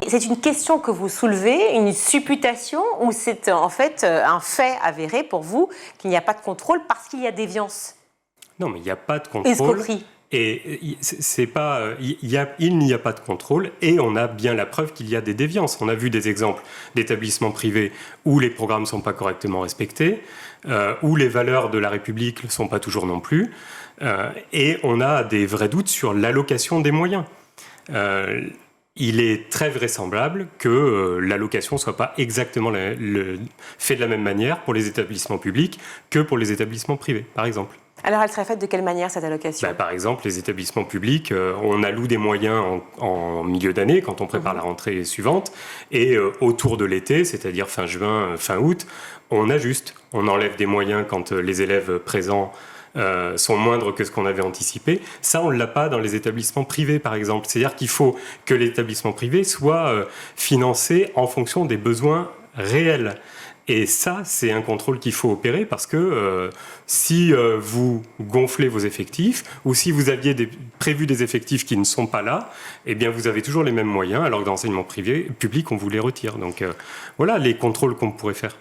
C'est une question que vous soulevez, une supputation, ou c'est en fait un fait avéré pour vous qu'il n'y a pas de contrôle parce qu'il y a déviance? Non, mais il n'y a pas de contrôle. Escroquerie. Et il n'y a pas de contrôle et on a bien la preuve qu'il y a des déviances. On a vu des exemples d'établissements privés où les programmes ne sont pas correctement respectés, où les valeurs de la République ne sont pas toujours non plus, et on a des vrais doutes sur l'allocation des moyens. Il est très vraisemblable que l'allocation ne soit pas exactement faite de la même manière pour les établissements publics que pour les établissements privés, par exemple. Alors, elle serait faite de quelle manière, cette allocation? Par exemple, les établissements publics, on alloue des moyens en milieu d'année, quand on prépare la rentrée suivante, et autour de l'été, c'est-à-dire fin juin, fin août, on ajuste. On enlève des moyens quand les élèves présents sont moindres que ce qu'on avait anticipé. Ça, on ne l'a pas dans les établissements privés, par exemple. C'est-à-dire qu'il faut que l'établissement privé soit financé en fonction des besoins réels. Et ça, c'est un contrôle qu'il faut opérer parce que si vous gonflez vos effectifs ou si vous aviez prévu des effectifs qui ne sont pas là, eh bien vous avez toujours les mêmes moyens alors que dans l'enseignement public, on vous les retire. Donc voilà les contrôles qu'on pourrait faire.